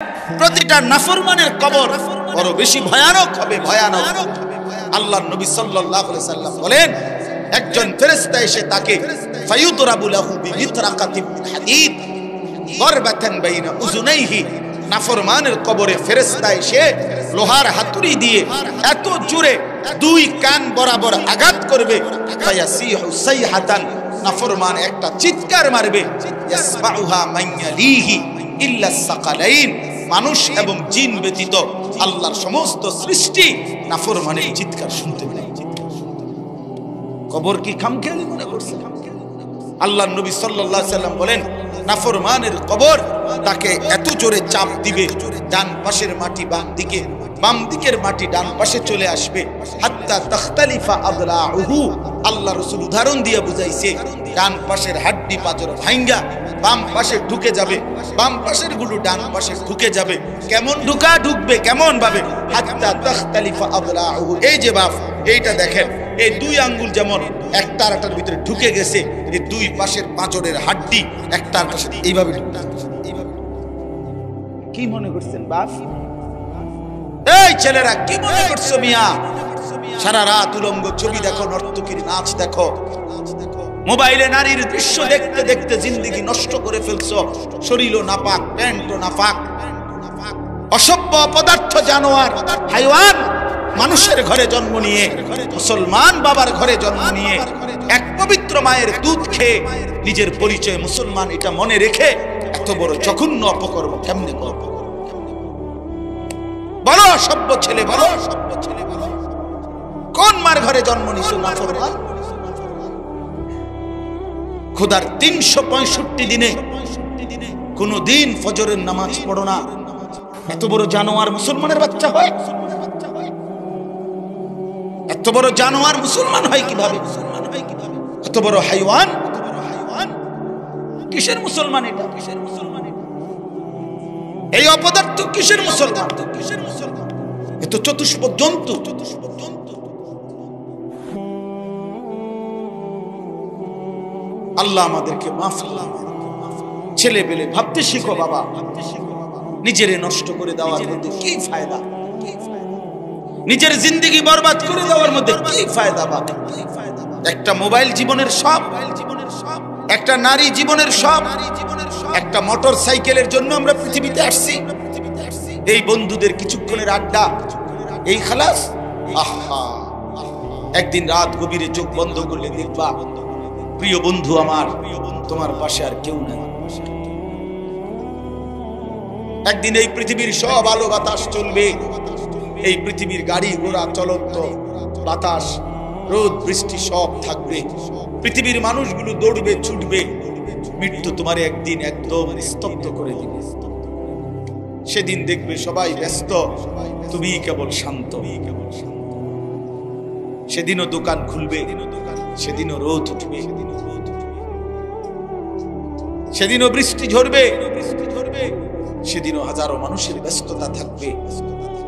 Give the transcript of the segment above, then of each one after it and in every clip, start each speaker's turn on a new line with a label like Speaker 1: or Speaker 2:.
Speaker 1: প্রতিটা নাফরমানের কবর বড় বেশি ভয়ানক হবে, ভয়ানক। আল্লাহর নবী সাল্লাল্লাহু আলাইহি সাল্লাম বলেন, একজন ফেরেশতা এসে তাকে ফায়ুদরাবু লাহু বিমিতরাকাতিন হাদীদ দরবাতান বাইনা উযুনাইহি, নাফরমানের কবরে ফেরেশতা এসে লোহার হাতুড়ি দিয়ে এত জোরে দুই কান বরাবর আঘাত করবে, ফায়াসিহু সাইহাতান, নাফরমান একটা চিৎকার মারবে, ইয়াসমাউহা মান ইয়ালিহি ইল্লা সাকালাইন, মানুষ এবং জিন ব্যতীত আল্লাহর সমস্ত সৃষ্টি নাফরমানের চিৎকার শুনতে পায়। কবর কি খামখেয়ালি মনে করছে? আল্লাহর নবী সাল্লাল্লাহু আলাইহি সাল্লাম বলেন, নাফরমানের কবর তাকে এত জোরে চাপ দিবে, ডান পাশের মাটি বাম দিকে, বাম দিকের মাটি ডান পাশে চলে আসবে, হাত্তা তাখতালিফা আদলাউহু। আল্লাহ রাসূল উদাহরণ দিয়ে বুঝাইছে, ডান পাশের হাড্ডি পাঁজর ভাঙ্গা বাম পাশে ঢুকে যাবে, বাম পাশের গুলো ডান পাশে ঢুকে যাবে। কেমন ঢুকবে কেমন ভাবে? হাত্তা তাখতালিফা আদলাউহু। এই যে বাপ, এইটা দেখেন, এই দুই আঙ্গুল যেমন একটা আরেকটার ভিতরে ঢুকে গেছে, এই দুই পাশের পাঁজরের হাড্ডি একটার পাশে এইভাবে ঢুকে। কি মনে করছেন বাপ? এই ছেলেরা কি মনে করছো মিয়া? সারা রাত উলঙ্গ ছবি দেখো, নর্তকীর নাচ দেখো, মোবাইলে নারীর দৃশ্য দেখতে দেখতে জিন্দেগি নষ্ট করে ফেলছো। শরীরও নাপাক, প্যান্টও নাপাক, অসভ্য পদার্থ, জানোয়ার, হাইওয়ান। মানুষের ঘরে জন্ম নিয়ে, মুসলমান বাবার ঘরে জন্ম নিয়ে, এক পবিত্র মায়ের দুধ খেয়ে নিজের পরিচয় মুসলমান এটা মনে রেখে এত বড় জঘন্য অপকর্ম কেমনে করব? বলো সভ্য ছেলে, বলো সভ্য ছেলে, বলো কোন মার ঘরে জন্ম নিছো নাফরমান? খোদার 365 দিনে কোন দিন ফজরের নামাজ পড়ো না, এত বড় জানোয়ার মুসলমানের বাচ্চা হয়? এত বড় জানোয়ার মুসলমান হয় কিভাবে? এত বড় হাইওয়ান কিসের মুসলমান? এটা কিসের মুসলমান? এই অপদার্থ কিসের মুসলমান? কিসের মুসলমান? এত চতুষ্পদ জন্তু। আল্লাহ আমাদেরকে মাফ করুন। ছেলে পেলে ভাবতে শিখো বাবা, নিজেরে নষ্ট করে দেওয়ার মধ্যে কি ফায়দা? নিজের জিন্দেগি বরবাদ করে দেওয়ার মধ্যে কি ফায়দা বাবা? একটা মোবাইল জীবনের সব, একটা নারী জীবনের সব, একটা মোটর সাইকেলের জন্য আমরা পৃথিবীতে আসছি। এই বন্ধুদের কিছুক্ষণের আড্ডা, এই খালাস। আহা, একদিন রাত গভীরে চোখ বন্ধ করলে দেখবা প্রিয় বন্ধু আমার, তোমার পাশে আর কেউ নাই। একদিন এই পৃথিবীর সব আলো বাতাস চলবে, এই পৃথিবীর গাড়ি ঘোড়া চলন্ত বাতাস, রোদ বৃষ্টি সব থাকবে, পৃথিবীর মানুষগুলো দৌড়বে ছুটবে, মৃত্যু তোমার একদিন একদম স্তব্ধ করে দিবে। সেদিন দেখবে সবাই ব্যস্ত, তুমি কেবল শান্ত। সেদিনও দোকান খুলবে, সেদিনও রোদ উঠবে, সেদিনও বৃষ্টি ঝরবে, সেদিনও হাজারো মানুষের ব্যস্ততা থাকবে,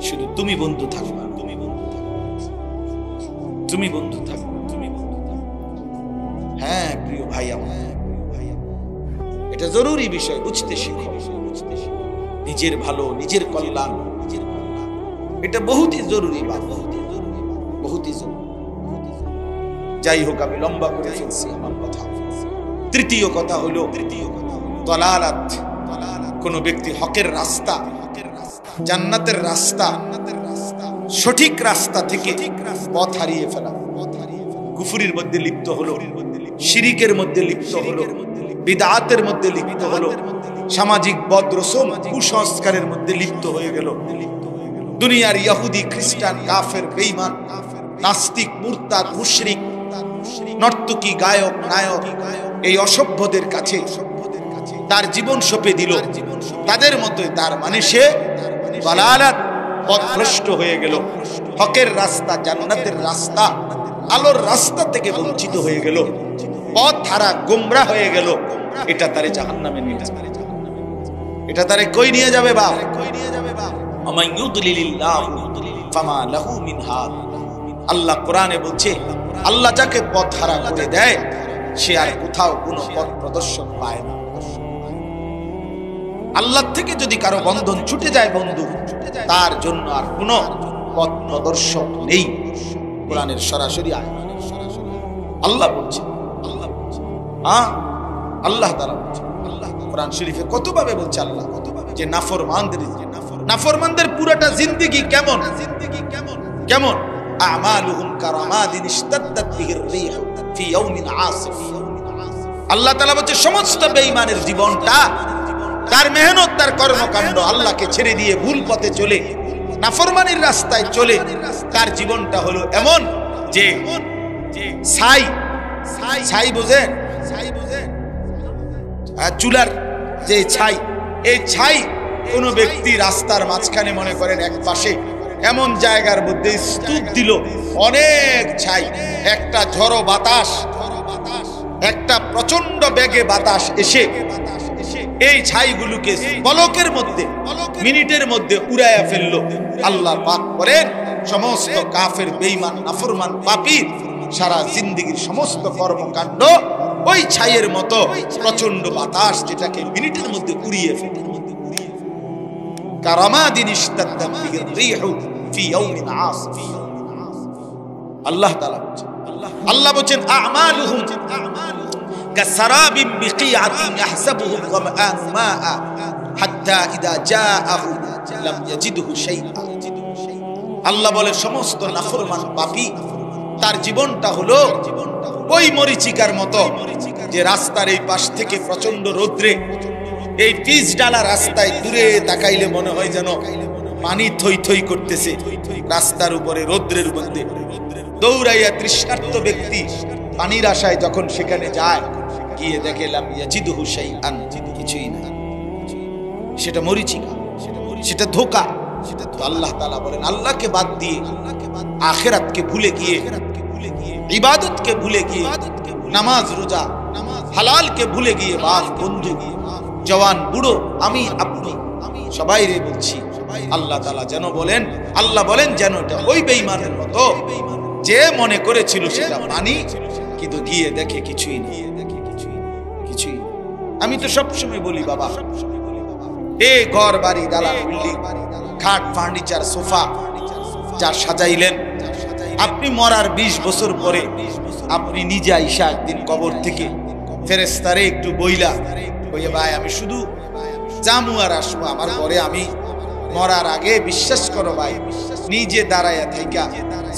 Speaker 1: শুধু তুমি বন্ধু থাকবে, তুমি বন্ধু থাকবে। হ্যাঁ প্রিয় ভাই আমার, এটা জরুরি বিষয়, বুঝতে শিখো। নিজের ভালো, নিজের কল্যাণ, এটা বহুতই জরুরি, বহুতই জরুরি। যাই হোক, আমি লম্বা করে ফেলছি আমার কথা। তৃতীয় কথা হলো দলালাত। কোন ব্যক্তি হকের রাস্তা, জান্নাতের রাস্তা, সঠিক রাস্তা থেকে পথ হারিয়ে ফেলা, কুফরির মধ্যে লিপ্ত হলো, শিরিকের মধ্যে লিপ্ত হলো, বিদআতের মধ্যে লিপ্ত হলো, সামাজিক বদরসম কুসংস্কারের মধ্যে লিপ্ত হয়ে গেল। দুনিয়ার ইহুদি, খ্রিস্টান, কাফের, বেঈমান, নাস্তিক, মুরতাদ, মুশরিক, নর্তকী, গায়ক, নায়ক, এই অসভ্যদের কাছে তার জীবন সঁপে দিল। তাদের মতো তার মানে সে দালালাত, পথভ্রষ্ট হয়ে গেল, হকের রাস্তা, জান্নাতের রাস্তা, আলোর রাস্তা থেকে বঞ্চিত হয়ে গেল, পথ হারা, গোমরা হয়ে গেল। এটা তারে জাহান্নামে নিয়ে যাবে। এটা তারে কই নিয়ে যাবে বাপ? আমান ইউদলিলিল্লাহু ফামা লাহু মিন হাদ। আল্লাহ কোরআনে বলছে, আল্লাহ যাকে পথ হারা করে দেয় সে আর কোথাও কোনো পথ প্রদর্শন পায় না। আল্লাহ থেকে যদি কারো বন্ধন ছুটে যায় বন্ধু, তার জন্য আর কোনো পথ প্রদর্শক নেই। কোরআনের সরাসরি আয়াত, আল্লাহ বলছে, আল্লাহ তাআলা বলছে, কোরআন শরীফে কতভাবে বলছে আল্লাহ যে নাফরমানদের পুরোটা জিন্দেগি কেমন কেমন, আমালুহুম কারামাদিন ইশতাদ্দাত বিহির রিহ ফি ইয়াউমিন আসিফ। আল্লাহ তাআলা বলছে সমস্ত বেঈমানের জীবনটা, তার মেহনত, তার কর্মকাণ্ড আল্লাহকে ছেড়ে দিয়ে ভুল পথে চলে, নাফরমানির রাস্তায় চলে, তার জীবনটা হলো এমন যে ছাই বুঝেন, চুলার যে ছাই, এই ছাই কোন ব্যক্তি রাস্তার মাঝখানে মনে করেন এক পাশে এমন জায়গার মধ্যে স্তূপ দিল, অনেক ছাই, একটা ঝড়ো বাতাস, একটা প্রচন্ড বেগে বাতাস এসে এই ছাইগুলোকে পলকের মধ্যে, মিনিটের মধ্যে উড়াইয়া ফেললো। আল্লাহ পাক করেন সমস্ত কাফের, বেঈমান, নাফরমান, পাপী সারা জিন্দেগীর সমস্ত কর্মকাণ্ড ওই ছাইয়ের মতো প্রচন্ড বাতাস যেটাকে মিনিটের মধ্যে উড়িয়ে ফেলে। কারামাদিন ইশতাদ্দাত বিহির রিহু ফি ইয়াউমিন আসিফ। আল্লাহ তাআলা বলেন, আল্লাহ বলেন আমালুহুম কাসারাবিন বিকিআতিন ইয়াহসাবুহু যামআন মাআ হাত্তা ইযা জাআহু লাম ইয়াজিদহু শাইআ। আল্লাহ বলে সমস্ত নাফরমান পাপী তার জীবনটা হলো ওই মরিচিকার মতো, যে রাস্তার এই পাশ থেকে প্রচন্ড রৌদ্রে, এই পিচ ডালা রাস্তায় দূরে তাকাইলে মনে হয় যেন পানি থই থই করতেছে রাস্তার উপরে, রৌদ্রের মধ্যে দৌড়াইয়া তৃষ্ণার্ত ব্যক্তি পানির আশায় যখন সেখানে যায়, গিয়ে দেখে লাম ইয়াজিদহু শাইআন, কিছুই না, সেটা মরিচিকা, সেটা ধোঁকা। তো আল্লাহ তাআলা বলেন আল্লাহকে বাদ দিয়ে, আখিরাতকে ভুলে গিয়ে, ইবাদতকে ভুলে গিয়ে, নামাজ রোজা হালালকে ভুলে গিয়ে, বাপ বন্ধু, জওয়ান বুড়ো, আমি আপনি সবাই রে বলছি, আল্লাহ তাআলা যেন বলেন, আল্লাহ বলেন যেন এটা ওই বেঈমানের মতো যে মনে করেছিল সেটা পানি, কিন্তু গিয়ে দেখে কিছুই না, কিছুই। আমি তো সবসময় বলি বাবা, এই ঘর বাড়ি দালান বিল্ডিং, খাট ফার্নিচার সোফা যা সাজাইলেন, আপনি মরার 20 বছর পরে আপনি নিজে আইসা একদিন কবর থেকে ফেরেশতারে একটু বইলা, কইয়া ভাই আমি শুধু জামু আর আসবো, আমার ঘরে আমি মরার আগে বিশ্বাস করো ভাই নিজে দাঁড়াইয়া থাইকা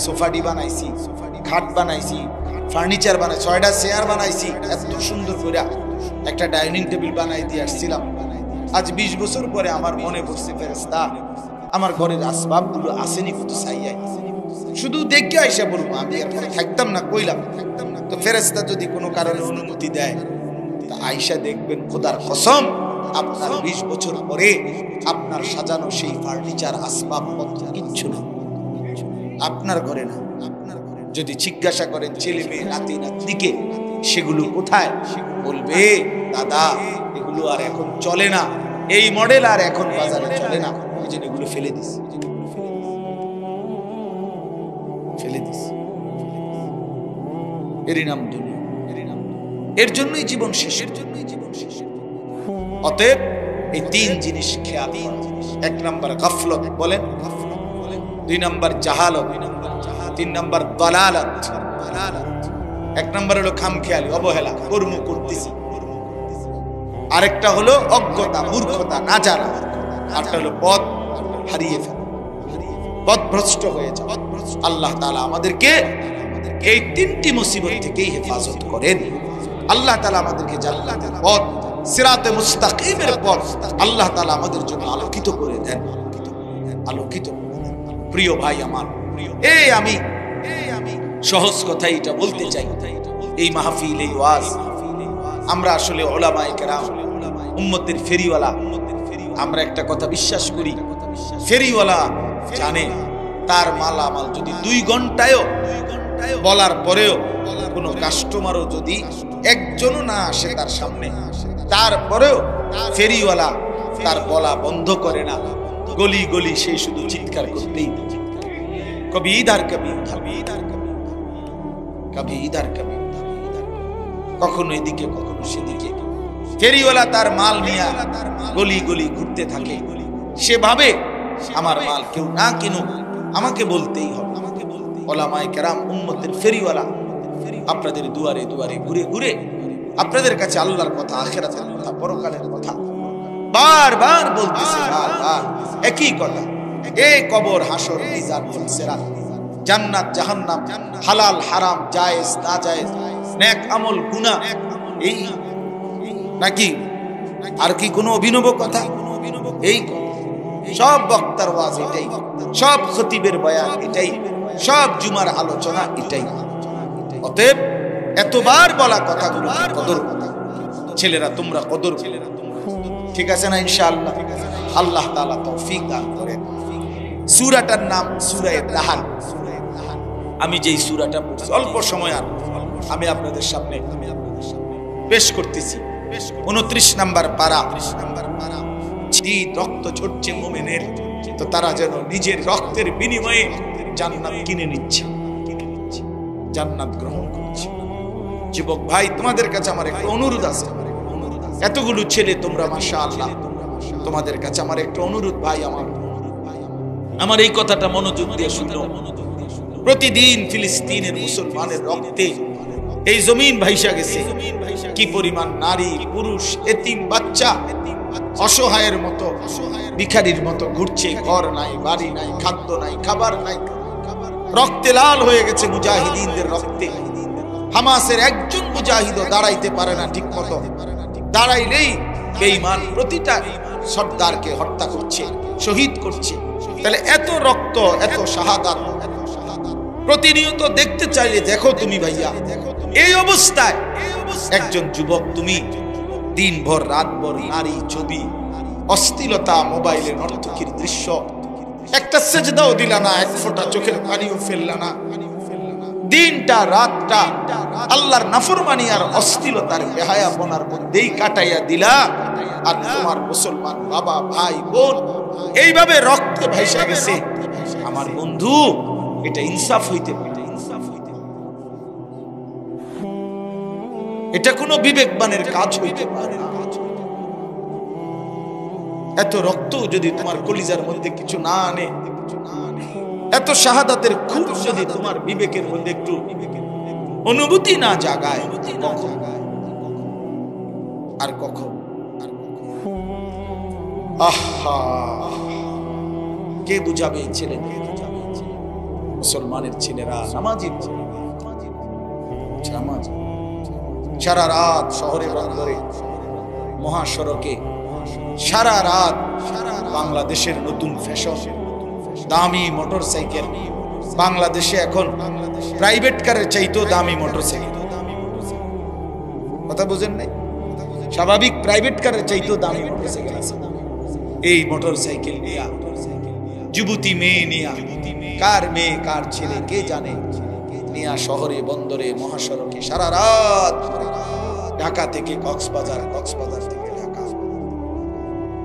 Speaker 1: সোফাটি বানাইছি, খাট বানাইছি, ফার্নিচার বানাই, 6টা চেয়ার বানাইছি, এত সুন্দর করে একটা ডাইনিং টেবিল বানাই দিয়ে আসছিলাম। আজ 20 বছর পরে আমার মনে পড়ছে ফেরেশতা আমার ঘরের আসবাবগুলো আসেনি কত চাইয়াই, শুধু দেখে আইসা বলবো, আমি এরপরে থাকতাম না, কইলাম তো ফেরেশতা যদি কোনো কারণে অনুমতি দেয় তা আইসা দেখবেন খোদার কসম আপনার 20 বছর পরে আপনার সাজানো সেই ফার্নিচার আসবাবপত্র কিচ্ছু না, আপনার ঘরে না। যদি জিজ্ঞাসা করেন ছেলে মেয়ে নাতি নাতনিকে সেগুলো কোথায়, বলবে দাদা এগুলো আর এখন চলে না, এই মডেল আর এখন বাজারে চলে না, এই জন্য এগুলো ফেলে দিস, ফেলে দিস। এরই নাম দুনিয়া, এর জন্যই জীবন শেষ, এর জন্যই জীবন শেষ। অতএব এই 3 জিনিস খেয়াল, 1 নাম্বার গাফলত বলেন, 2 নাম্বার জাহালত, 3 নাম্বার দালালাত। 1 নাম্বার হলো খামখেয়ালি, অবহেলা, কর্ম করতেছি। আরেকটা হলো অজ্ঞতা, মূর্খতা, না জানা। আরেকটা হলো পথ হারিয়ে ফেলা, পথভ্রষ্ট হয়ে যাওয়া। আল্লাহ তাআলা আমাদেরকে এই 3টি মুসিবত থেকেই হেফাজত করেন। আল্লাহ তাআলা আমাদেরকে জান্নাতের পথ, সিরাতে মুস্তাকিমের পথ আল্লাহ তাআলা আমাদের জন্য আলোকিত করে দেন, আলোকিত। প্রিয় ভাই আমার, এই আমি সহজ কথাই এটা বলতে চাই, এই মাহফিল, এই ওয়াজ, আমরা আসলে উলামায়ে কেরাম, উম্মতের ফেরিওয়ালা, আমরা একটা কথা বিশ্বাস করি, ফেরিওয়ালা জানে তার মালামাল যদি 2 ঘন্টায়ও বলার পরেও কোনো কাস্টমারও যদি একজনও না আসে তার সামনে, তারপরেও ফেরিওয়ালা তার বলা বন্ধ করে না, গলি গলি সে শুধু চিৎকার করতেই থাকে, কবি ইধার কবি উধার, কবি ইধার কবি উধার, কখনো এদিকে কখনো সেদিকে। ফেরিওয়ালা তার মাল নিয়ে গলি গলি ঘুরতে থাকে, সেভাবে আমার মাল কেউ না কিনুক, আমাকে বলতেই হবে। ওলামায়ে কেরাম উম্মতের ফেরিওয়ালা আপনাদের দুয়ারে দুয়ারে ঘুরে ঘুরে আপনাদের কাছে আল্লাহর কথা, আখিরাতের কথা, পরকালের কথা বারবার বলতেছে, বারবার একই কথা। এই কবর, হাসর, মিজান, সিরাত, জান্নাত, জাহান্নাম, হালাল হারাম, জায়েজ না জায়েজ, নেক আমল, গুনাহ, এই নাকি আর কি কোনো অভিনব কথা? এই সব বক্তার ওয়াজ এটাই, সব খতিবের বয়ান এটাই, সব জুমার আলোচনা এটাই। অতএব এতবার বলা কথাগুলো কদর, ছেলেরা তোমরা কদর, ঠিক আছে না? ইনশাআল্লাহ আল্লাহ তাআলা তৌফিক দান করেন। সূরাটার নাম সূরা নাহল। আমি যেই সূরাটা পড়ছি অল্প সময় আর আমি আপনাদের সামনে পেশ করতেছি 29 নম্বর পারা। রক্ত ঝরছে মুমিনের, তো তারা যেন নিজের রক্তের বিনিময়ে জান্নাত কিনে নিচ্ছে, জান্নাত গ্রহণ করছে। যুবক ভাই, তোমাদের কাছে আমার একটা অনুরোধ আছে। এতগুলো ছেলে তোমরা মাশাআল্লাহ, তোমাদের কাছে আমার একটা অনুরোধ ভাই, আমার এই কথাটা মনোযোগ দিয়ে শুনো। প্রতিদিন ফিলিস্তিনের মুসলমানের রক্তে এই জমিন ভাইসা গেছে। কি পরিমাণ নারী, পুরুষ, এতিম বাচ্চা অসহায়ের মতো, ভিখারির মতো ঘুরছে, ঘর নাই, বাড়ি নাই, খাদ্য নাই, খাবার নাই, রক্তে লাল হয়ে গেছে মুজাহিদিনদের রক্তে। হামাসের একজন মুজাহিদও দাঁড়াইতে পারে না ঠিক মতো, দাঁড়াইলেই বেঈমান প্রতিটা সর্দারকে হত্যা করছে, শহীদ করছে। তাহলে এত রক্ত, এত শাহাদাত প্রতিনিয়ত দেখতে চাইলে দেখো তুমি ভাইয়া, এই অবস্থায় একজন যুবক তুমি দিনভর রাতভর নারী ছবি, অশ্লীলতা, মোবাইলে নর্তকীর দৃশ্য, একটা সেজদাও দিলা না, এক ফোঁটা চোখের পানিও ফেললা না, দিনটা রাতটা আল্লাহর নাফরমানি আর অশ্লীলতার বেহায়াপনার মধ্যেই কাটাইয়া দিলা। আর তোমার মুসলমান বাবা, ভাই, বোন এইভাবে রক্তে ভাইসা গেছে। আমার বন্ধু, এটা ইনসাফ হইতে পারে? এটা কোনো বিবেকবানের কাজ হইতে পারে না। এত রক্ত যদি তোমার কলিজার মধ্যে কিছু না আনে, এত শাহাদাতের খুব যদি তোমার বিবেকের মধ্যে একটু অনুভূতি না জাগায়, আর কখন? আহা, কে বুঝাবে এই ছেলে? মুসলমানের ছেলেরা নামাজি, সারা রাত শহরে বন্দরে মহাসড়কে, সারা রাত বাংলাদেশের নতুন ফ্যাশন, দামি মোটর সাইকেল। বাংলাদেশে এখন প্রাইভেট কারের চাইতেও দামি মোটর সাইকেল। কথা বুঝেন নাই? স্বাভাবিক প্রাইভেট কারের চাইতেও দামি মোটর সাইকেল আছে। এই মোটর সাইকেল নিয়া যুবতী মেয়ে নিয়া, কার মেয়ে কার ছেলে কে জানে, নিয়া শহরে বন্দরে মহাসড়কে সারা রাত, ঢাকা থেকে কক্সবাজার, কক্সবাজার থেকে ঢাকা,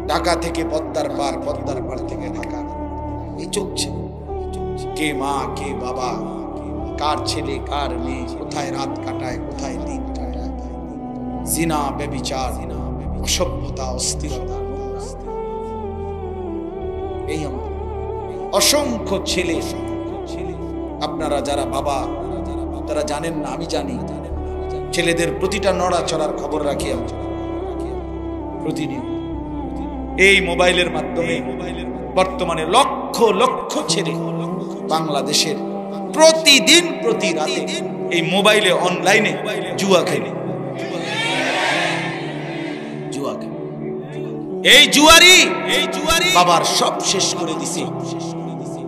Speaker 1: ঢাকা থেকে পদ্মার পার, পদ্মার পার থেকে ঢাকা, এই চলছে। কে মা কে বাবা, কার ছেলে কার মেয়ে কোথায় রাত কাটায়, কোথায় দিন কাটায়। জিনা, ব্যভিচার, অসভ্যতা, অস্থিরতা, এই আমার অসংখ্য ছেলে। আপনারা যারা বাবা, তারা জানেন না, আমি জানি। ছেলেদের প্রতিটা নড়াচড়ার খবর রাখি আমি প্রতিনিয়ত। এই মোবাইলের মাধ্যমে বর্তমানে লক্ষ লক্ষ ছেলে বাংলাদেশের প্রতিদিন প্রতি রাতে এই মোবাইলে অনলাইনে জুয়া খেলে, জুয়া খেলে। এই জুয়ারি বাবার সব শেষ করে দিছে,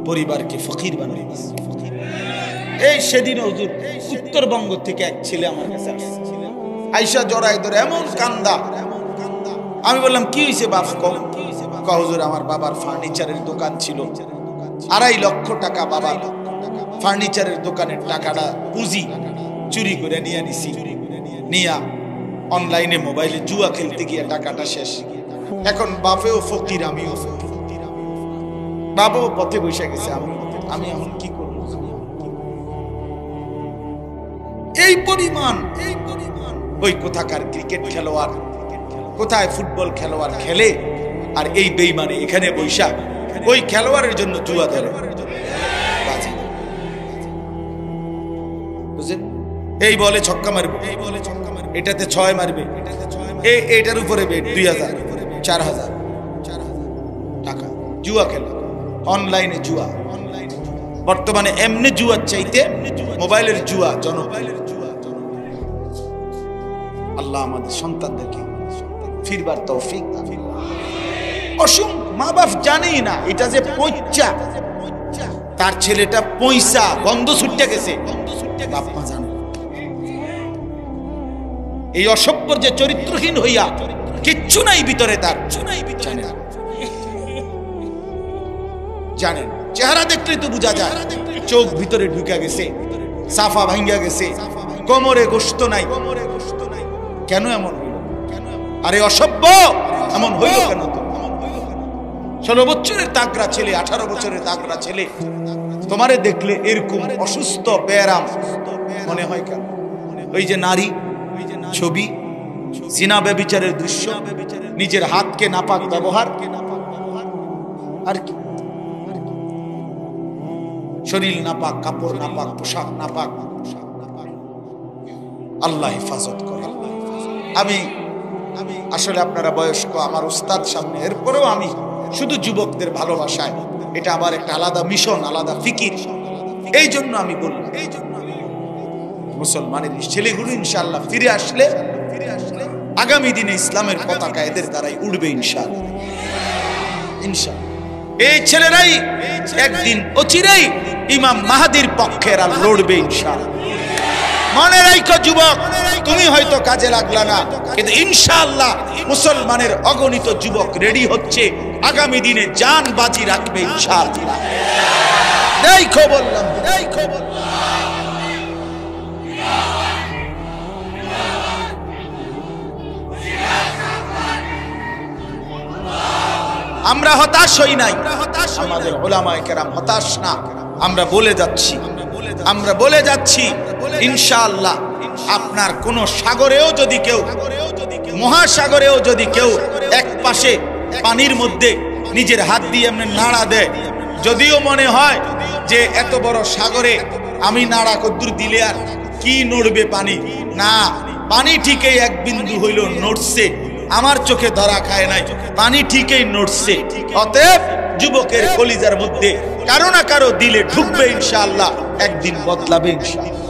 Speaker 1: পরিবারকে ফকির বানিয়ে দিছে। এই সেদিন হুজুর উত্তরবঙ্গ থেকে এক ছেলে আমার কাছে আসছে, আইসা জড়ায় ধরে এমন কান্দা। আমি বললাম কি হয়েছে বাপ? হুজুর আমার বাবার ফার্নিচারের দোকান ছিল, 2.5 লক্ষ টাকা বাবার ফার্নিচারের দোকানের টাকাটা পুঁজি চুরি করে নিয়ে নিছি, নিয়া অনলাইনে মোবাইলে জুয়া খেলতে গিয়ে টাকাটা শেষ। এখন বাপেও ফকির, আমিও ফকির, বাবাও পথে বসে গেছে, আমি এখন কি করব? এই পরিমাণ ওই কোথাকার ক্রিকেট খেলোয়াড় কোথায় ফুটবল খেলোয়াড় খেলে আর এই বেঈমানে এখানে বৈশা ওই খেলোয়াড়ের জন্য জুয়া ধরে, বুঝলেন? এই বলে ছক্কা মারবে, এটাতে 6 মারবে, এইটার উপরে বেট 2000 4000 টাকা জুয়া খেলা, অনলাইনে জুয়া। বর্তমানে এমনি জুয়ার চাইতে মোবাইলের জুয়া জনপ্রিয়। আল্লাহ আমাদের সন্তানদেরকে ফিরবার তৌফিক দান। অসংখ্য মা বাপ জানেই না এটা যে পয়সা, তার ছেলেটা পয়সা বন্ধ ছুটে গেছে, বাপ মা জানে। এই অসভ্যর যে চরিত্রহীন হইয়া কিচ্ছু নাই ভিতরে, তার জানেন, চেহারা দেখলেই তো বোঝা যায় চোখ ভিতরে ঢুকে গেছে, সাফা ভাঙ্গা গেছে, কোমরে গোশত নাই। কেন এমন হইল? আরে অসভ্য, এমন হইল কেন? তো 16 বছরের তাগড়া ছেলে, 18 বছরের তাগড়া ছেলে তোমারে দেখলে এরকম অসুস্থ বেয়ারাম মনে হয় কেন? ওই যে নারী ছবি, জিনা ব্যভিচারের দৃশ্য, নিজের হাতকে নাপাক ব্যবহার, আর কি শরীর নাপাক, কাপড় নাপাক, পোশাক নাপাক। আল্লাহ হেফাজত করে। আমি আসলে আপনারা বয়স্ক, আমার উস্তাদ সামনে, এরপরেও আমি শুধু যুবকদের ভালোবাসায়, এটা আমার একটা আলাদা মিশন, আলাদা ফিকির। এই জন্য আমি বললাম, মুসলমানের ছেলেগুলো ইনশাআল্লাহ ফিরে আসলে আগামী দিনে ইসলামের পতাকা এদের দ্বারাই উড়বে ইনশাআল্লাহ। এই ছেলেরাই একদিন অচিরেই ইমাম মাহাদির পক্ষে এরা লড়বে ইনশাআল্লাহ। মনে রাখো যুবক, তুমি হয়তো কাজে লাগলা না, কিন্তু ইনশাআল্লাহ মুসলমানের অগণিত যুবক রেডি হচ্ছে আগামী দিনে জান বাজি রাখবে ইনশাআল্লাহ। দেখো বললাম, দেখো বললাম। আমরা হতাশ হই নাই, আমাদের উলামায়ে কেরাম হতাশ না। আমরা বলে যাচ্ছি, আমরা বলে যাচ্ছি ইনশাআল্লাহ আপনার কোন সাগরেও যদি কেউ, মহাসাগরেও যদি কেউ এক পাশে পানির মধ্যে নিজের হাত দিয়ে এমনি নাড়া দেয়, যদিও মনে হয় যে এত বড় সাগরে আমি নাড়া কদ্দুর দিলে আর কি নড়বে পানি, না, পানি ঠিকই এক বিন্দু হইল নড়ছে, আমার চোখে ধরা খায় নাই, পানি ঠিকই নড়ছে। অতএব যুবকের কলিজার মধ্যে কারো না কারো দিলে ঢুকবে ইনশাআল্লাহ, একদিন বদলাবে ইনশাআল্লাহ,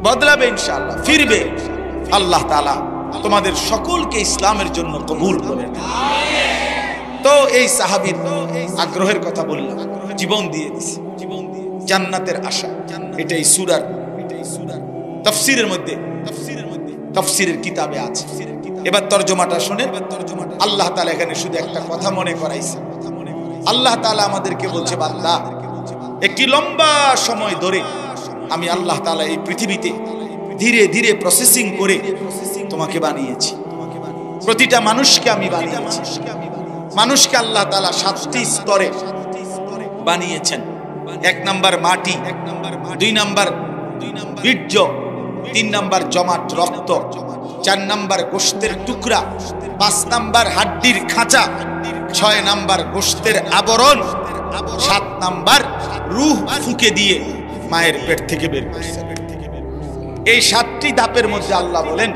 Speaker 1: বদলাবে ইনশাআল্লাহ, ফিরবে। আল্লাহ তাআলা তোমাদের সকলকে ইসলামের জন্য কবুল করেন। তো এই সাহাবীর আগ্রহের কথা বললাম, জীবন দিয়ে দিছে, জান্নাতের আশা। এটাই সূরার তাফসীরের মধ্যে, তাফসীরের কিতাবে আছে। এবার তরজমাটা শুনেন। আল্লাহ তাআলা এখানে শুধু একটা কথা মনে করাইছে। আল্লাহ তাআলা আমাদেরকে বলছে, বান্দা, একটি লম্বা সময় ধরে আমি আল্লাহ তাআলা এই পৃথিবীতে ধীরে ধীরে প্রসেসিং করে তোমাকে বানিয়েছি। প্রতিটা মানুষকে আমি বানিয়েছি। মানুষকে আল্লাহ তাআলা 7টি স্তরে বানিয়েছেন। 1 নাম্বার মাটি, 2 নাম্বার বীর্য, 3 নাম্বার জমাট রক্ত, 4 নাম্বার গোশতের টুকরা, 5 নাম্বার হাড্ডির খাঁচা, 6 নাম্বার গোশতের আবরণ, 7 নাম্বার রূহ ফুঁকে দিয়ে মায়ের পেট থেকে বের করছে। এই 7টি ধাপের মধ্যে আল্লাহ বলেন,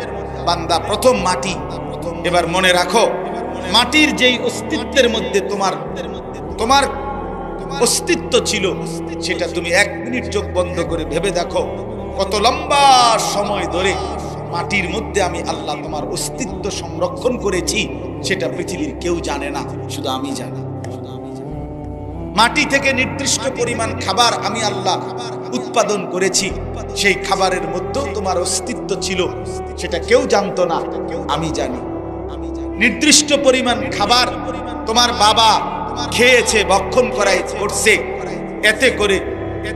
Speaker 1: বান্দা, প্রথম মাটি। এবার মনে রাখো, মাটির যেই অস্তিত্বের মধ্যে তোমার অস্তিত্ব ছিল, সেটা তুমি 1 মিনিট চোখ বন্ধ করে ভেবে দেখো, কত লম্বা সময় ধরে মাটির মধ্যে আমি আল্লাহ তোমার অস্তিত্ব সংরক্ষণ করেছি। সেটা পৃথিবীর কেউ জানে না, শুধু আমি জানি। মাটি থেকে নির্দিষ্ট পরিমাণ খাবার আমি আল্লাহ উৎপাদন করেছি। সেই খাবারের মধ্যেও তোমার অস্তিত্ব ছিল, সেটা কেউ জানতো না, আমি জানি। নির্দিষ্ট পরিমাণ খাবার তোমার বাবা খেয়েছে, ভক্ষণ করছে, এতে করে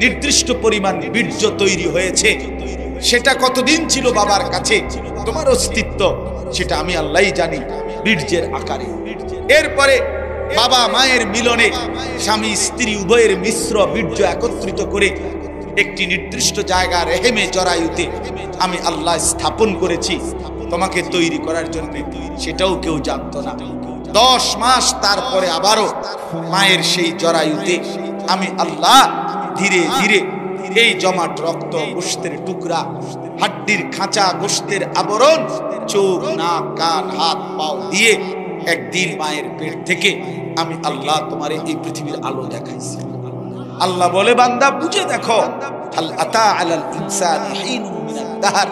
Speaker 1: নির্দিষ্ট পরিমাণ বীর্য তৈরি হয়েছে। সেটা কতদিন ছিল বাবার কাছে তোমার অস্তিত্ব, সেটা আমি আল্লাহই জানি, বীর্যের আকারে। এরপরে বাবা মায়ের মিলনে স্বামী স্ত্রী উভয়ের মিশ্র বীর্য একত্রিত করে একটি নির্দিষ্ট জায়গা রেহেমে জরায়ুতে আমি আল্লাহ স্থাপন করেছি তোমাকে তৈরি করার জন্য, সেটাও কেউ জানতো না। 10 মাস তারপরে আবারও মায়ের সেই জরায়ুতে আমি আল্লাহ ধীরে ধীরে এই জমাট রক্ত, গোশতের টুকরা, হাড্ডির খাঁচা, গোশতের আবরণ, চোখ, নাক, কান, হাত, পাও দিয়ে একদিন মায়ের পেট থেকে আমি আল্লাহ তোমারে এই পৃথিবীর আলো দেখাইছি। আল্লাহ বলে, বান্দা বুঝে দেখো, হাল আতা আলাল ইনসানি হিনুম মিনাদ দাহর,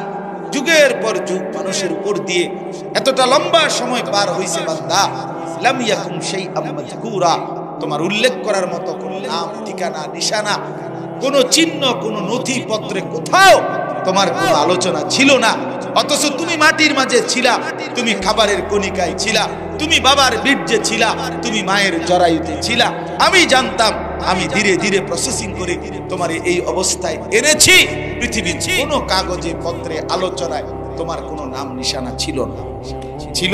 Speaker 1: যুগের পর যুগ মানুষের উপর দিয়ে এতটা লম্বা সময় পার হইছে বান্দা, লাম ইয়াকুম শাইআম মাযকুরা, তোমার উল্লেখ করার মতো কোনো নাম, ঠিকানা, নিশানা, কোনো চিহ্ন, কোনো নথিপত্রে কোথাও তোমার কোনো আলোচনা ছিল না। অথচ তুমি মাটির মাঝে ছিলা, তুমি খাবারের কণিকায় ছিলা, তুমি বাবার বীর্যে ছিলা, তুমি মায়ের জরায়ুতে ছিলা। আমি জানতাম, আমি ধীরে ধীরে প্রসেসিং করে তোমার এই অবস্থায় এনেছি। পৃথিবীর কোনো কাগজে, পত্রে, আলোচনায় তোমার কোনো নাম নিশানা ছিল না। ছিল?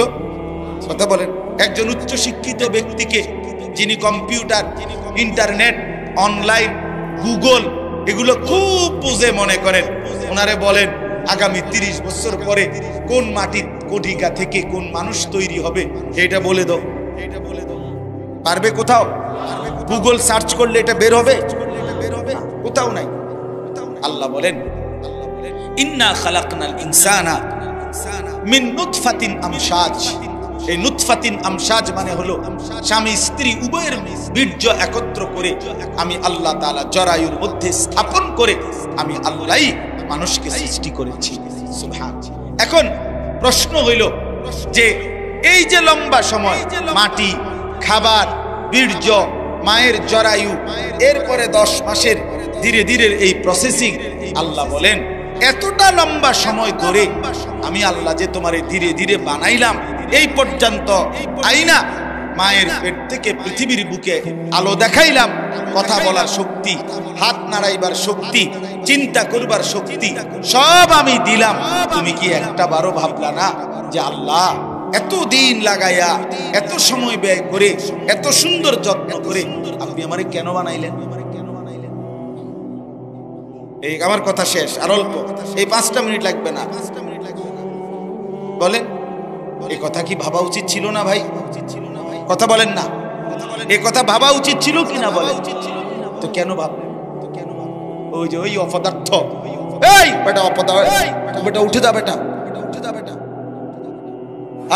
Speaker 1: কথা বলেন। একজন উচ্চ শিক্ষিত ব্যক্তিকে, যিনি কম্পিউটার, ইন্টারনেট, অনলাইন, গুগল এগুলো খুব বুঝে মনে করেন, ওনারে বলেন আগামী 30 বছর পরে কোন মাটির কণিকা থেকে কোন মানুষ তৈরি হবে, এটা বলে দাও। পারবে কোথাও? গুগল সার্চ করলে এটা বের হবে? কোথাও নাই। আল্লাহ বলেন, ইন্না খালাকনাল ইনসানা মিন নুতফাতিন আমশাজ। এই নুতফাতিন আমশাজ মানে হলো স্বামী স্ত্রী উভয়ের বীর্য একত্র করে আমি আল্লাহ তাআলা জরায়ুর মধ্যে স্থাপন করে আমি আল্লাহই মানুষকে সৃষ্টি করেছি। সুবহানাল্লাহ। এখন প্রশ্ন হইল যে এই যে লম্বা সময় মাটি, খাবার, বীর্য, মায়ের জরায়ু, এরপরে 10 মাসের ধীরে ধীরে এই প্রসেসিং, আল্লাহ বলেন এতটা লম্বা সময় ধরে আমি আল্লাহ যে তোমারে ধীরে ধীরে বানাইলাম, এই পর্যন্ত আইনা মায়ের পেট থেকে পৃথিবীর বুকে আলো দেখাইলাম, কথা বলার শক্তি, হাত নাড়াইবার শক্তি, চিন্তা করবার শক্তি সব আমি দিলাম। তুমি কি একটা বারো ভাবলা না যে আল্লাহ এত দিন লাগাইয়া, এত সময় ব্যয় করে, এত সুন্দর যত্ন করে আপনি আমারে কেন বানাইলেন? এই আমার কথা শেষ, আর অল্প, এই 5টা মিনিট লাগবে না। বলেন, এই কথা কি ভাবা উচিত ছিল না ভাই? কথা বলেন না, এই কথা ভাবা উচিত ছিল কিনা বলেন? তো কেন ভাবলেন? ওই যে ওই অপদার্থ, এই বেটা অপদার্থ, বেটা উঠে যা, বেটা উঠে যা, বেটা।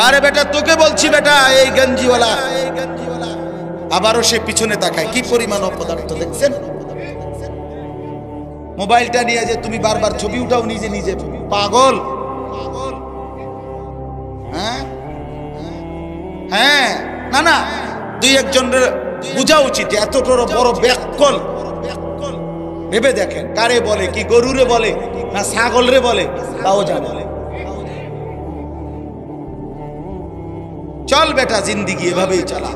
Speaker 1: আরে বেটা তোকে বলছি বেটা, এই গঞ্জিওয়ালা। আবারও সে পিছনে তাকায়, কি পরিমাণ অপদার্থ দেখছেন? মোবাইলটা নিয়ে যে তুমি বারবার ছবি উঠাও নিজে নিজে, পাগল। হ্যাঁ হ্যাঁ, না না, 2-1 জনের বোঝা উচিত। এত বড় ব্যাককল ভেবে দেখেন, কারে বলে? কি গরুরে বলে না ছাগল রে বলে? তাও জানে। চল বেটা, জিন্দিগি এভাবেই চালা।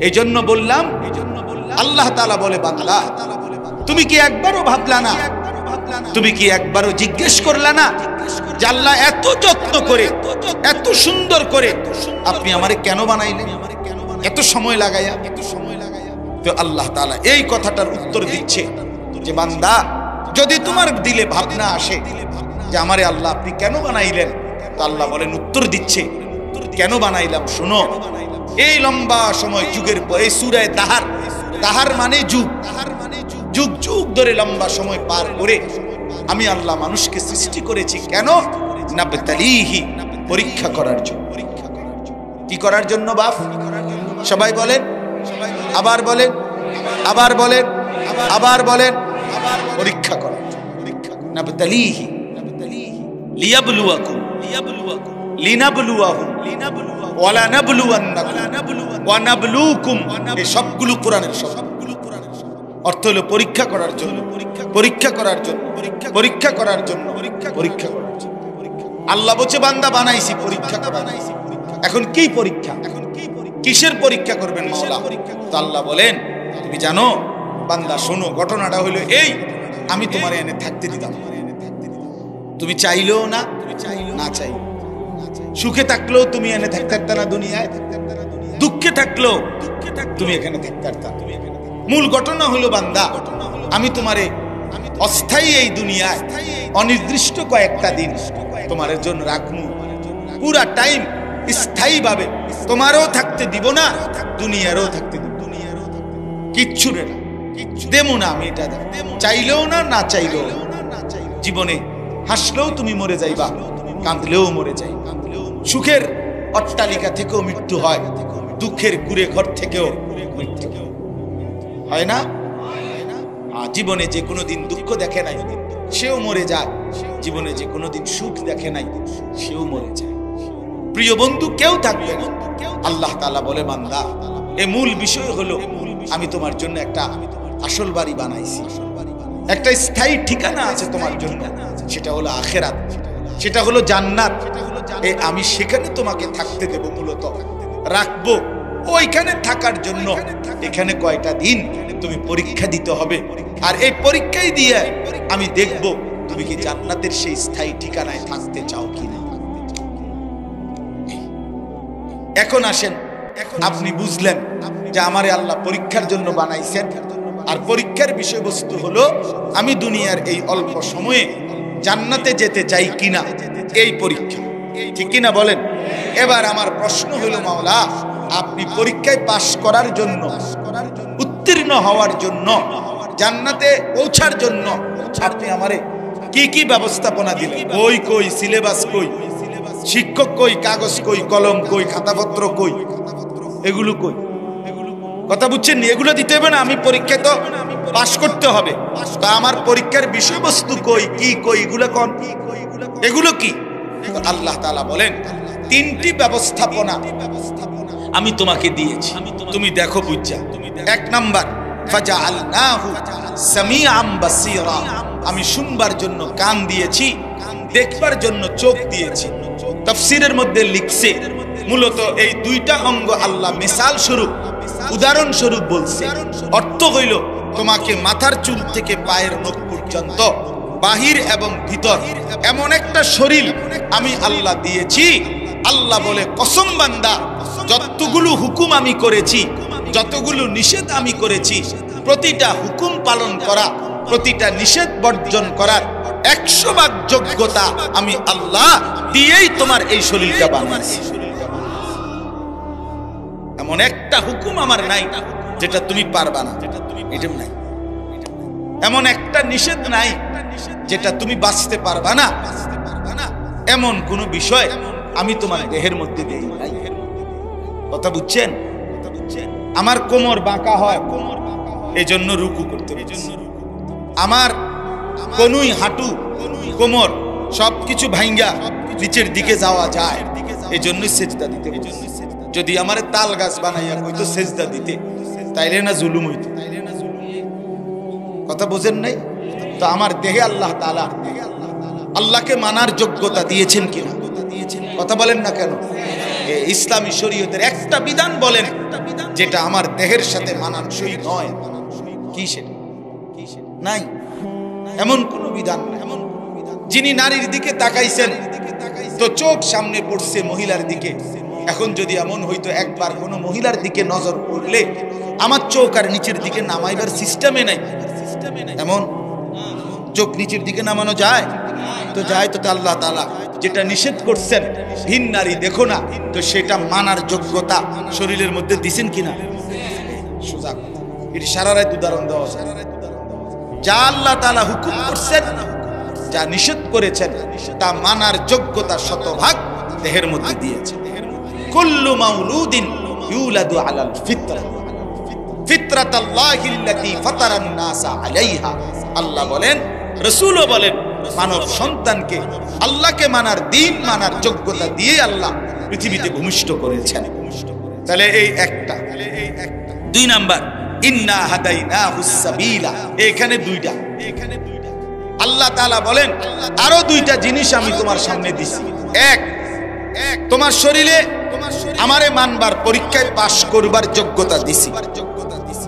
Speaker 1: এই জন্য বললাম, আল্লাহ তাআলা বলে, বান্দা তুমি কি একবারও ভাবলা না, তুমি কি একবারও জিজ্ঞেস করলা না যে আল্লাহ এত যত্ন করে, এত সুন্দর করে আপনি আমারে কেন বানাইলেন, এত সময় লাগাইয়া? তো আল্লাহ তাআলা এই কথাটার উত্তর দিচ্ছে যে বান্দা, যদি তোমার দিলে ভাবনা আসে যে আমারে আল্লাহ আপনি কেন বানাইলেন, তো আল্লাহ বলেন, উত্তর দিচ্ছে কেন বানাইলাম শোনো। এই লম্বা সময় যুগের পর, এই সূরা দাহার, দাহার মানে যুগ, যুগ যুগ ধরে লম্বা সময় পার করে আমি আল্লাহ মানুষকে সৃষ্টি করেছি কেন? নাবতালিহি, পরীক্ষা করার জন্য। কি করার জন্য বাপ? সবাই বলেন, আবার বলেন, আবার বলেন, আবার বলেন, পরীক্ষা করার জন্য। নাবতালিহি লিয়াবলুয়াকুম, লিনাবলুয়াহুম, ওয়ালা নাবলুওয়ান্নাকুম ওয়া নাবলুকুম। এই সবগুলো কোরআনের শব্দ। অর্থ হলো পরীক্ষা করার জন্য, পরীক্ষা করার জন্য, পরীক্ষা করার জন্য, পরীক্ষা করার জন্য। আল্লাহ বলছে বান্দা বানাইছি পরীক্ষা করার। এখন কি পরীক্ষা? কিসের পরীক্ষা করবেন মাওলা? তো আল্লাহ বলেন, তুমি জানো বান্দা শোনো, ঘটনাটা হলো এই, আমি তোমার এনে থাকতে দিতাম, তুমি চাইলেও না, না চাই, সুখে থাকলেও তুমি এনে থাকতে পারতা না দুনিয়ায়, দুঃখে থাকলেও তুমি এখানে থাকতে পারতা। মূল ঘটনা হলো বান্দা, আমি তোমারে অস্থায়ী এই দুনিয়ায় অনির্দিষ্ট কয়েকটা দিন তোমার জন্য রাখমু, পুরা টাইম স্থায়ীভাবে তোমারও থাকতে দিব না, দুনিয়ারও থাকতে দিব, কিচ্ছু রে না দেবো না আমি, এটা চাইলেও না, না চাইলেও। জীবনে হাসলেও তুমি মরে যাইবা, কাঁদলেও মরে যাই। সুখের অট্টালিকা থেকেও মৃত্যু হয়, দুঃখের কুড়ে ঘর থেকেও মৃত্যু হয় না। জীবনে যে কোনোদিন দুঃখ দেখে নাই সেও মরে যায়, জীবনে যে কোনোদিন সুখ দেখে নাই সেও মরে যায়। প্রিয় বন্ধু কেউ থাকবে না। আল্লাহ তাআলা বলে, বান্দা এই মূল বিষয় হলো আমি তোমার জন্য একটা আসল বাড়ি বানাইছি, একটা স্থায়ী ঠিকানা আছে তোমার জন্য, সেটা হলো আখিরাত, সেটা হলো জান্নাত। আমি সেখানে তোমাকে থাকতে দেব, মূলত রাখবো ওইখানে থাকার জন্য। এখানে কয়টা দিন তুমি পরীক্ষা দিতে হবে, আর এই পরীক্ষাই দিয়ে আমি দেখব তুমি কি জান্নাতের সেই স্থায়ী ঠিকানায় থাকতে চাও কিনা। এখন আসেন, আপনি বুঝলেন যে আমারে আল্লাহ পরীক্ষার জন্য বানাইছেন, আর পরীক্ষার বিষয়বস্তু হলো আমি দুনিয়ার এই অল্প সময়ে জান্নাতে যেতে চাই কিনা, এই পরীক্ষা, ঠিক কিনা বলেন। এবার আমার প্রশ্ন হলো, মাওলা আপনি পরীক্ষায় পাশ করার জন্য, উত্তীর্ণ হওয়ার জন্য, জান্নাতে পৌঁছার জন্য আপনি আমারে কি কি ব্যবস্থাপনা দিলেন? বই কই, সিলেবাস কই, শিক্ষক কই, কাগজ কই, কলম কই, খাতাপত্র কই, এগুলো কই? কথা বুঝছেন? এগুলো দিতে হবে না, আমি পরীক্ষা তো পাশ করতে হবে, তা আমার পরীক্ষার বিষয়বস্তু কই, কি কই, এগুলো কোন, এগুলো কি? আল্লাহ তাআলা বলেন, তিনটি ব্যবস্থাপনা আমি তোমাকে দিয়েছি, তুমি দেখো বুঝছা। এক নাম্বার, ফাজআলনাহু সামিআম বাসীরা, আমি শুনবার জন্য কান দিয়েছি, দেখবার জন্য চোখ দিয়েছি। তাফসীরের মধ্যে লিখছে মূলত এই দুইটা অঙ্গ আল্লাহ মিসাল স্বরূপ, উদাহরণ স্বরূপ বলছে। অর্থ হইল তোমাকে মাথার চুল থেকে পায়ের নখ পর্যন্ত, বাহির এবং ভিতর এমন একটা শরীর আমি আল্লাহ দিয়েছি। আল্লাহ বলে, কসম বান্দা, যতগুলো হুকুম আমি করেছি, যতগুলো নিষেধ আমি করেছি, প্রতিটা হুকুম পালন করা, প্রতিটা নিষেধ বর্জন করার 100 ভাগ যোগ্যতা আমি আল্লাহ দিয়েই তোমার এই শরীরটা বানাইছি। এমন একটা হুকুম আমার নাই যেটা তুমি পারবা না, এটা নাই। এমন একটা নিষেধ নাই যেটা তুমি বাঁচতে পারবা না, এমন কোন বিষয় আমি তোমার দেহের মধ্যে দেই নাই। কথা বুঝছেন? আমার কোমর বাঁকা হয়, এজন্য রুকু করতে, আমার কনুই, হাঁটু, কোমর সবকিছু ভাঙ্গা নিচের দিকে যাওয়া যায়, এজন্যই সেজদা দিতে। যদি আমার তাল গাছ বানাইয়া কইতো সেজদা দিতে, তাইলে না জুলুম হইতো? কথা বোঝেন নাই? তো আমার দেহে আল্লাহ তাআলা আল্লাহকে মানার যোগ্যতা দিয়েছেন কিনা? কথা বলেন না কেন? ইসলামী শরীয়তের একটা বিধান বলেন যেটা আমার দেহের সাথে মানানসই নয়, কি সেটা? নাই, এমন কোন বিধান নাই। যিনি নারীর দিকে তাকাইছেন তো চোখ সামনে পড়ছে মহিলার দিকে। এখন যদি এমন হইতো একবার কোনো মহিলার দিকে নজর পড়লে আমার চোখ আর নিচের দিকে নামাইবার সিস্টেমে নাই, এমন চোখ নিচের দিকে নামানো যায়? তো যায় তো। আল্লাহ তাআলা যেটা নিষেধ করছেন, ভিন নারী দেখো না, তো সেটা মানার যোগ্যতা শরীরের মধ্যে দিছেন কিনা? সোজা কথা, এটি সারা রাত উদাহরণ দেওয়া। যা আল্লাহ তাআলা হুকুম করছেন, যা নিষেধ করেছেন, তা মানার যোগ্যতা 100 দেহের মধ্যে দিয়েছে। কুল্লু মাউলুদিন ইউলাদু আলাল ফিতরা, ফিতরাতাল্লাহিল্লাতী ফাতারান নাসা আলাইহা। আল্লাহ বলেন, রাসূলও বলেন, মানব সন্তানকে আল্লাহকে মানার, দিন মানার যোগ্যতা দিয়ে আল্লাহ পৃথিবীতে ভূমিষ্ঠ করেছেন। তাহলে এই একটা। 2 নাম্বার, ইন্না হাদাইনাহুস সাবিলা, এখানে দুইটা। আল্লাহ তাআলা বলেন, আরো 2টা জিনিস আমি তোমার সামনে দিছি। এক, তোমার শরীরে আমারে মানবার, পরীক্ষায় পাশ করবার যোগ্যতা দিছি।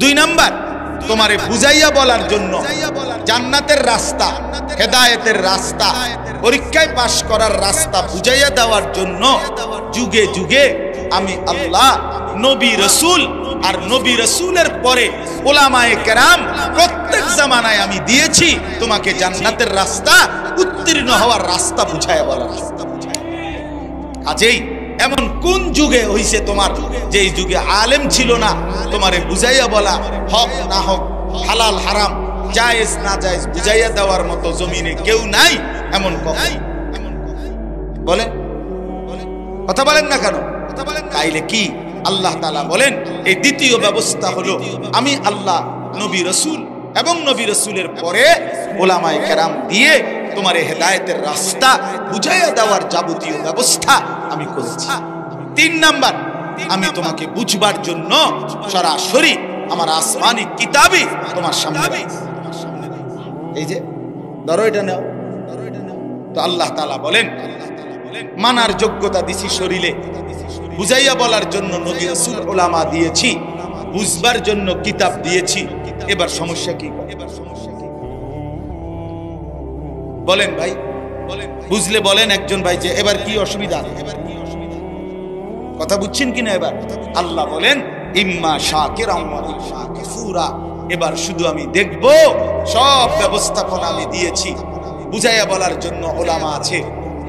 Speaker 1: 2 নাম্বার, তোমারে বুঝাইয়া বলার জন্য জান্নাতের রাস্তা, হেদায়েতের রাস্তা, পরীক্ষায় পাশ করার রাস্তা বুঝাইয়া দেওয়ার জন্য যুগে যুগে আমি আল্লাহ নবী রাসূল আর নবী রাসূলের পরে উলামায়ে কেরাম প্রত্যেক জামানায় আমি দিয়েছি তোমাকে জান্নাতের রাস্তা, উত্তীর্ণ হওয়ার রাস্তা বুঝায় বলা। কাজেই এমন কোন যুগে হইছে তোমার যে এই যুগে আলেম ছিল না, তোমারে বুঝাইয়া বলা হক না হক, হালাল হারাম, জায়েজ না জায়েজ বুঝাইয়া দেওয়ার মতো জমিনে কেউ নাই? এমন কখন বলেন? কথা বলেন না কেন? তাইলে কি আল্লাহ তাআলা বলেন এই দ্বিতীয় ব্যবস্থা হলো আমি আল্লাহ নবী রাসূল এবং নবী রাসূলের পরে উলামায়ে কেরাম দিয়ে তোমার হেদায়েতের রাস্তা বুঝাইয়া দেওয়ার যাবতীয় ব্যবস্থা আমি করেছি। 3 নাম্বার, আমি তোমাকে বুঝবার জন্য সরাসরি আমার আসমানি কিতাবই তোমার সামনে, এই যে ধরো এটা নাও। তো আল্লাহ তাআলা বলেন মানার যোগ্যতা দিছি শরীরে, বুঝাইয়া বলার জন্য নবী রাসূল উলামা দিয়েছি, বুঝবার জন্য কিতাব দিয়েছি। এবার সমস্যা কি? বলেন ভাই, বুঝলে বলেন একজন ভাই যে এবার কি অসুবিধা? কথা বুঝছেন কিনা? এবার আল্লাহ বলেন ইম্মা শাকিরান ওয়া ইম্মা কাফুরা। এবার শুধু আমি দেখব, সব ব্যবস্থাপনা আমি দিয়েছি। বুঝাইয়া বলার জন্য উলামা আছে,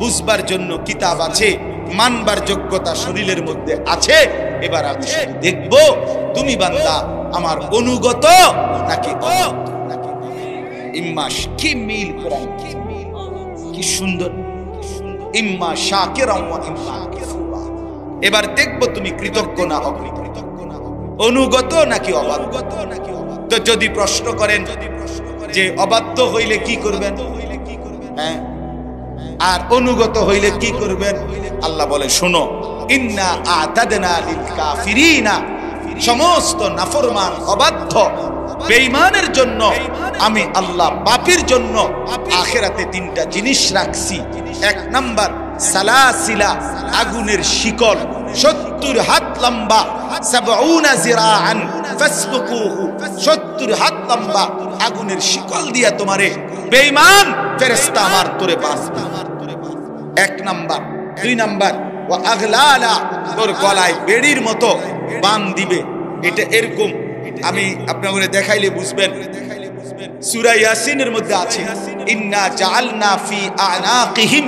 Speaker 1: বুঝবার জন্য কিতাব আছে, মানবার যোগ্যতা শরীরের মধ্যে আছে। এবার আমি দেখব তুমি বান্দা আমার অনুগত নাকি ইম্মা। কি মিল কোরআন, কি সুন্দর! ইম্মা শাকিরান ওয়া ইম্মা কাফুরা। এবার দেখব তুমি কৃতজ্ঞ না অকৃতজ্ঞ, অনুগত নাকি অবাধ্য। তো যদি প্রশ্ন করেন যে অবাধ্য হইলে কি করবেন, হ্যাঁ, আর অনুগত হইলে কি করবেন? আল্লাহ বলে শোনো, ইন্না আ'তাদনা লিল কাফিরিনা, সমস্ত নাফরমান অবাধ্য বেঈমানের জন্য আমি আল্লাহ পাপীর জন্য আখিরাতে 3টা জিনিস রাখছি। 1 নাম্বার সালাসিলা, আগুনের শিকল 70 হাত লম্বা, 70 জিরাআন ফাসলুকুহু, 70 হাত লম্বা আগুনের শিকল দিয়া তোমারে বেঈমান ফেরেশতা আমার তোরে বাঁধবে। 1 নাম্বার। 2 নাম্বার ওয়া আগলালা, তোর গলায় বেড়ির মতো বান দিবে। এটা এরকম আমি আপনাদের দেখাইলে বুঝবেন। সূরা ইয়াসিনের মধ্যে আছে ইন্না জাআলনা ফি আ'নাকিহিম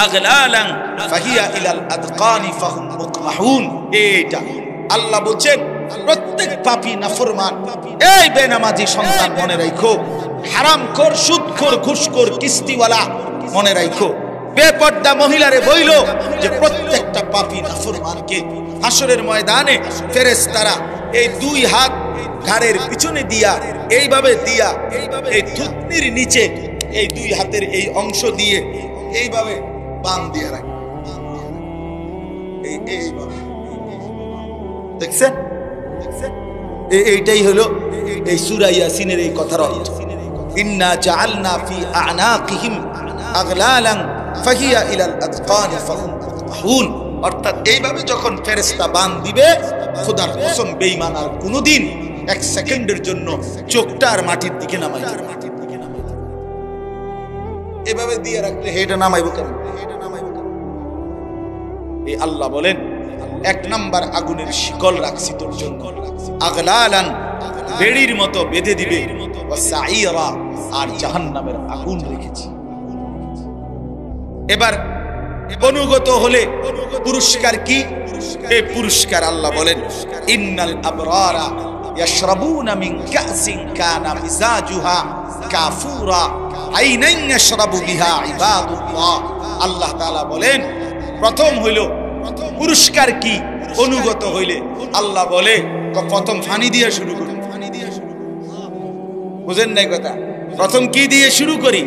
Speaker 1: আগলালান ফাহিয়া ইলাল আদকানি ফাহুম মুকমাহুন। এটা আল্লাহ বলেন প্রত্যেক পাপী নাফরমান, এই বেনামাজি সন্তান মনে রাখো, হারামখোর, সুদখোর, ঘুষখোর, কিস্তিওয়ালা মনে রাখো, বেপর্দা মহিলারে বইল যে প্রত্যেকটা পাপী নাফরমানকে হাসরের ময়দানে ফেরেশতারা এই 2 হাত ঘাড়ের পিছনে দিয়া, এইভাবে দিয়া, এই থুতনির নিচে এই 2 হাতের এই অংশ দিয়ে এইভাবে বান দিয়ে রাখে। এইভাবে দেখছেন? এইটাই হলো এই সূরা ইয়াসিনের এই কথার অর্থ। ইন্না জাআলনা ফি আ'নাকিহিম আগলালান ফাহিয়া ইলাল আদকানি ফাহুম মুকমাহুন। অর্থাৎ এইভাবে যখন ফেরেশতা বান দিবে, খোদার কসম বেঈমান আর কোনোদিন 1 সেকেন্ডের জন্য চোখটা আর মাটির দিকে নামাইবে না। এভাবে দিয়ে রাখলে হেটা নামাইবো কেন? এই আল্লাহ বলেন 1 নাম্বার আগুনের শিকল রাখছি তোর জন্য, আগলালান বেড়ির মতো বেঁধে দিবে, ওয়া সাঈরা আর জাহান্নামের আগুন রেখেছি। এবার অনুগত হলে পুরস্কার কি? এই পুরস্কার আল্লাহ বলেন ইন্নাল আবরারা ইয়াশরাবুনা মিন কাসিন কানা মিজাজুহা কাফুরা আইনান ইয়াশরাবু বিহা ইবাদুল্লাহ। আল্লাহ তাআলা বলেন প্রথম হইল পুরস্কার কি? অনুগত হইলে আল্লাহ বলে প্রথম পানি দিয়ে শুরু করি। বুঝেন নাই কথা? প্রথম কি দিয়ে শুরু করি?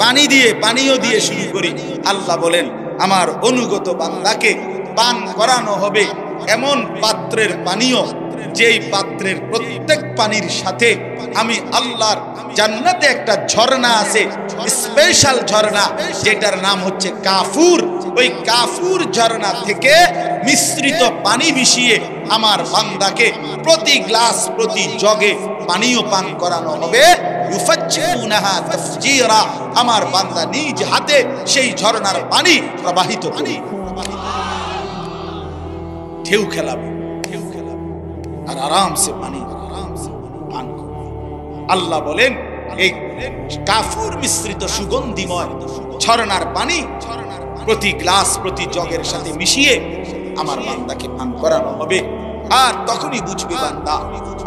Speaker 1: পানি দিয়ে, পানীয় দিয়ে শুরু করি। আল্লাহ বলেন আমার অনুগত বান্দাকে পান করানো হবে এমন পাত্রের পানীয়, যেই পাত্রের প্রত্যেক পানির সাথে আমি আল্লাহর জান্নাতে একটা ঝর্ণা আছে, স্পেশাল ঝর্ণা, যেটার নাম হচ্ছে কাফুর। ওই কাফুর ঝর্ণা থেকে মিশ্রিত পানি মিশিয়ে আমার বান্দাকে প্রতি গ্লাস, প্রতি জগে পানীয় পান করানো হবে। ইউফাজ্জিরুনাহা তাফজীরা, আমার বান্দা নিজ হাতে সেই ঝর্ণার পানি প্রবাহিত করে। ঢেউ খেলাবো আর আরামসে পানি পান করবো। আল্লাহ বলেন এই কাফুর মিশ্রিত সুগন্ধিময় ঝরনার পানি প্রতি গ্লাস প্রতি জগের সাথে মিশিয়ে আমার বান্দাকে পান করানো হবে। আর তখনই বুঝবে বান্দা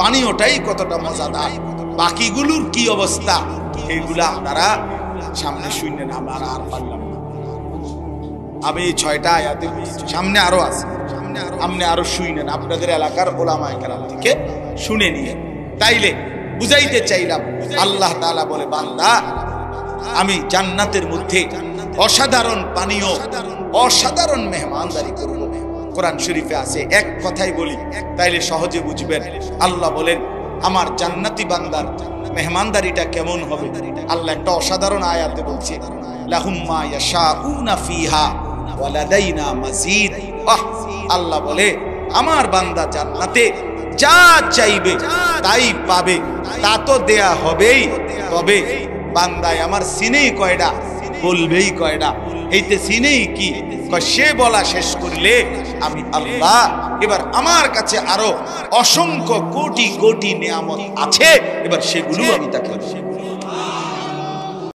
Speaker 1: পানীয়টাই কতটা মজাদার, বাকিগুলোর কি অবস্থা এইগুলা আপনারা সামনে শুনলেন। আমরা আর পারলাম না। আমি 6টা আয়াতে সামনে আরো আছে, আপনি আরো শুনেন, আপনাদের এলাকার ওলামায়ে কেরাম থেকে শুনে নিয়ে। তাইলে বুঝাইতে চাইলাম আল্লাহ তাআলা বলে বান্দা আমি জান্নাতের মধ্যে অসাধারণ পানীয় অসাধারণ মেহমানদারি করব। কোরআন শরীফে আছে, এক কথাই বলি তাইলে সহজে বুঝবেন। আল্লাহ বলেন আমার জান্নাতি বান্দার মেহমানদারিটা কেমন হবে। আল্লাহ একটা অসাধারণ আয়াতে বলছে লাহুম মা ইয়াশাউনা ফিহা ওয়া লাদাইনা মাজিদ। আল্লাহ বলে আমার বান্দা জান্নাতে যা চাইবে তাই পাবে, তা তো দেয়া হবেই। তবে বান্দায় আমার সিনেই কয়টা, বলবেই কয়টা। এইতে সিনেই কি সে বলা শেষ করলে আমি আল্লাহ এবার আমার কাছে আরো অসংখ্য কোটি কোটি নিয়ামত আছে, এবার সেগুলো আমি তাকে